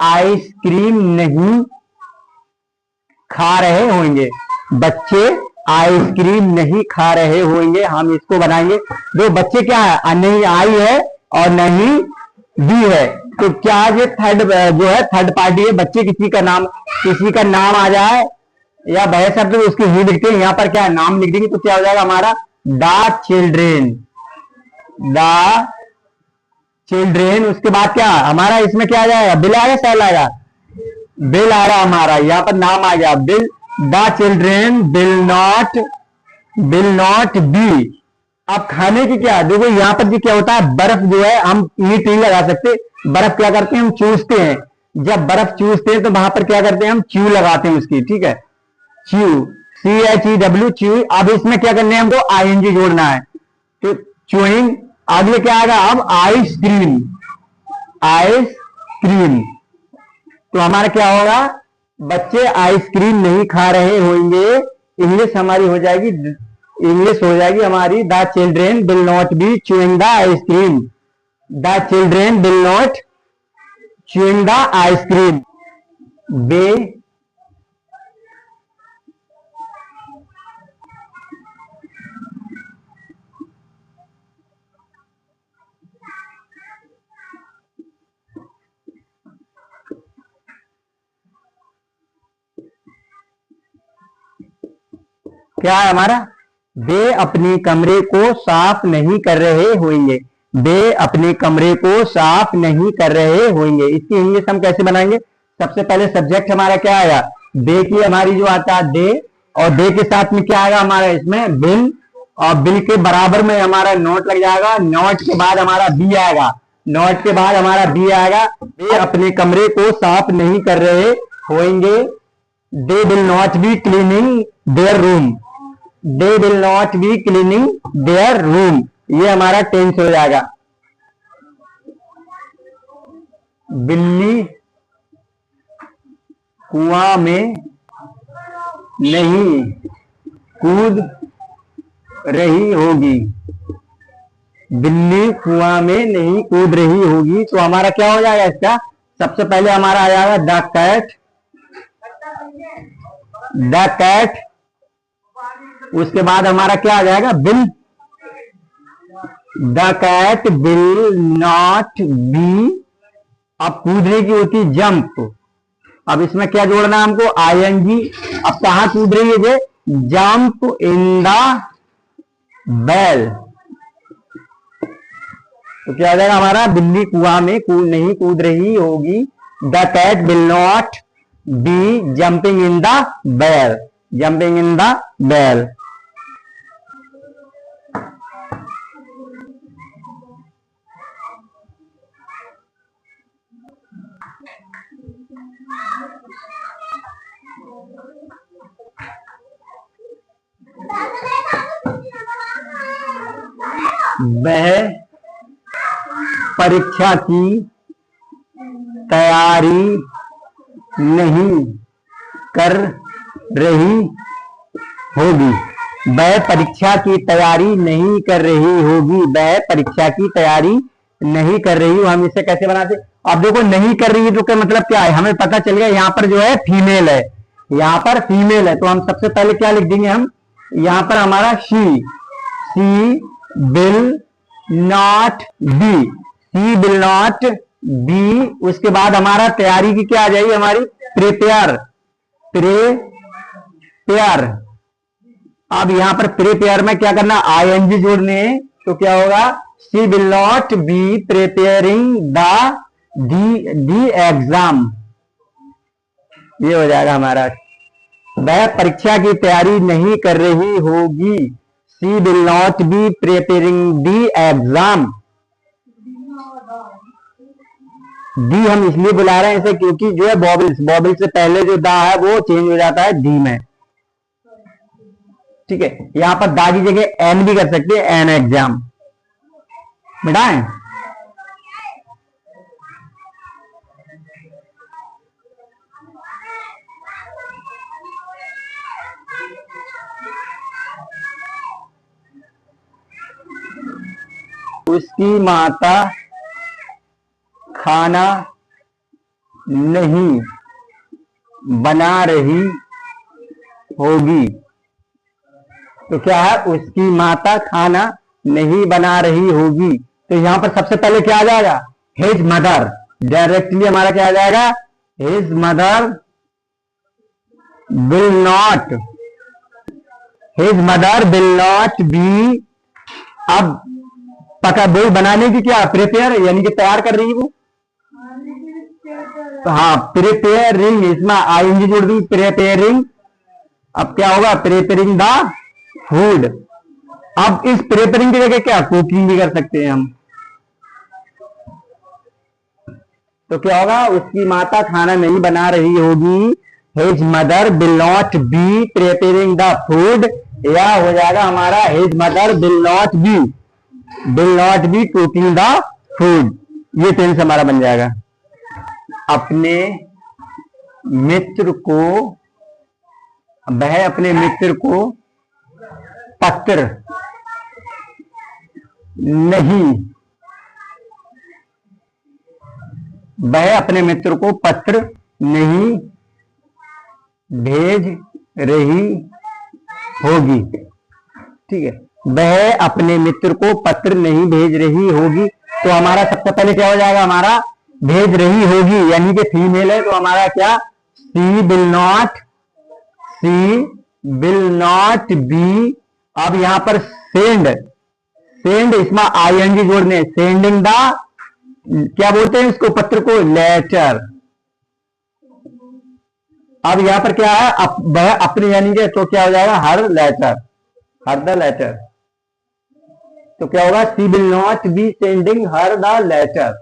Ice cream नहीं खा रहे होंगे। बच्चे आइसक्रीम नहीं खा रहे होंगे, हम इसको बनाएंगे। दो बच्चे क्या है, नहीं आई है और नहीं दी है, तो क्या ये थर्ड जो है थर्ड पार्टी है। बच्चे किसी का नाम आ जाए या वह शब्द उसकी ही लिखते हैं, यहाँ पर क्या है नाम लिख देंगे तो क्या हो जाएगा हमारा द चिल्ड्रेन। द चिल्ड्रेन, उसके बाद क्या हमारा इसमें क्या आ जाएगा, बिल आएगा, सेल आएगा, बिल आ रहा हमारा, यहाँ पर नाम आ गया bill. The children will not be. अब खाने की क्या देखो, यहाँ पर जी क्या होता है, बर्फ जो है हम ईट नहीं लगा सकते, बर्फ क्या करते हैं हम चूसते हैं। जब बर्फ चूसते हैं तो वहां पर क्या करते हैं हम च्यू लगाते हैं उसकी, ठीक है, च्यू, CHEW च्यू। अब इसमें क्या करना है हमको ING जोड़ना है, तो च्यूइंग। आगे क्या आएगा अब आइसक्रीम, आइसक्रीम, तो हमारा क्या होगा, बच्चे आइसक्रीम नहीं खा रहे होंगे। इंग्लिश हमारी हो जाएगी, इंग्लिश हो जाएगी हमारी the children will not be chewing the ice cream. The children will not chewing the ice cream. वे क्या है हमारा, वे अपने कमरे को साफ नहीं कर रहे होंगे। वे अपने कमरे को साफ नहीं कर रहे होंगे, इसकी इंग्लिश हम कैसे बनाएंगे। सबसे पहले सब्जेक्ट हमारा क्या आएगा, दे की हमारी जो आता है दे, और दे के साथ में क्या आएगा हमारा इसमें बिल, और बिल के बराबर में हमारा नोट लग जाएगा, नोट के बाद हमारा बी आएगा, नोट के बाद हमारा बी आएगा। वे अपने कमरे को साफ नहीं कर रहे होंगे। They will not be cleaning their room. They will not be cleaning their room, ये हमारा टेंस हो जाएगा। बिल्ली कुआं में नहीं कूद रही होगी। बिल्ली कुआं में नहीं कूद रही होगी, तो हमारा क्या हो जाएगा इसका, सबसे पहले हमारा आ जाएगा द कैट, द कैट, उसके बाद हमारा क्या आ जाएगा will. The cat will not be, अब कूदने की होती जंप, अब इसमें क्या जोड़ना है हमको ING। अब कहां कूद रही है ये, जंप इन द बेल, तो क्या आ जाएगा हमारा बिल्ली कुआं में नहीं कूद रही होगी। The cat will not be jumping in the bell, jumping in the bell. वह परीक्षा की तैयारी नहीं कर रही होगी। वह परीक्षा की तैयारी नहीं कर रही होगी, वह परीक्षा की तैयारी नहीं कर रही हो, हम इसे कैसे बनाते। अब देखो नहीं कर रही है तो क्या मतलब क्या है, हमें पता चल गया यहाँ पर जो है फीमेल है, यहाँ पर फीमेल है, तो हम सबसे पहले क्या लिख देंगे हम, यहाँ पर हमारा she will not B, she will not B. उसके बाद हमारा तैयारी की क्या आ जाएगी हमारी, प्रिपेयर, प्रिपेयर। अब यहां पर प्रिपेयर में क्या करना, ING जोड़ने, तो क्या होगा, she will not be preparing the exam, ये हो जाएगा हमारा। वह परीक्षा की तैयारी नहीं कर रही होगी, she will not be preparing the exam. दी हम इसलिए बुला रहे हैं इसे क्योंकि जो है बॉबल्स, बॉबल से पहले जो दा है वो चेंज हो जाता है दी में, ठीक है। यहां पर दा की जगह एन भी कर सकते हैं, एन एग्जाम मिटाएं। उसकी माता खाना नहीं बना रही होगी। तो क्या है, उसकी माता खाना नहीं बना रही होगी। तो यहां पर सबसे पहले क्या आ जाएगा, हिज मदर। डायरेक्टली हमारा क्या आ जाएगा, his mother will not, his mother will not be. अब पका बोल बनाने की क्या, प्रिपेयर, यानी कि तैयार कर रही है वो। तो हाँ, प्रिपेयरिंग, इसमें आईएनजी जोड़ दी, प्रिपेयरिंग। अब क्या होगा, प्रिपेयरिंग द फूड। अब इस प्रिपेयरिंग की जगह क्या, कुकिंग भी कर सकते हैं हम। तो क्या होगा, उसकी माता खाना नहीं बना रही होगी, his mother will not be preparing the food. या हो जाएगा हमारा, his mother will not B cooking the food. ये टेंस हमारा बन जाएगा। अपने मित्र को, वह अपने मित्र को पत्र नहीं, वह अपने मित्र को पत्र नहीं भेज रही होगी। ठीक है, वह अपने मित्र को पत्र नहीं भेज रही होगी। तो हमारा सबसे पहले क्या हो जाएगा, हमारा भेज रही होगी, यानी कि फीमेल है, तो हमारा क्या, सी विल नॉट बी। अब यहां पर सेंड, इसमें आईएनजी जोड़ने, सेंडिंग द, क्या बोलते हैं इसको, पत्र को, लेटर। अब यहां पर क्या है, वह अपने, यानी कि तो क्या हो जाएगा, हर द लेटर। तो क्या होगा, she will not be sending her the letter.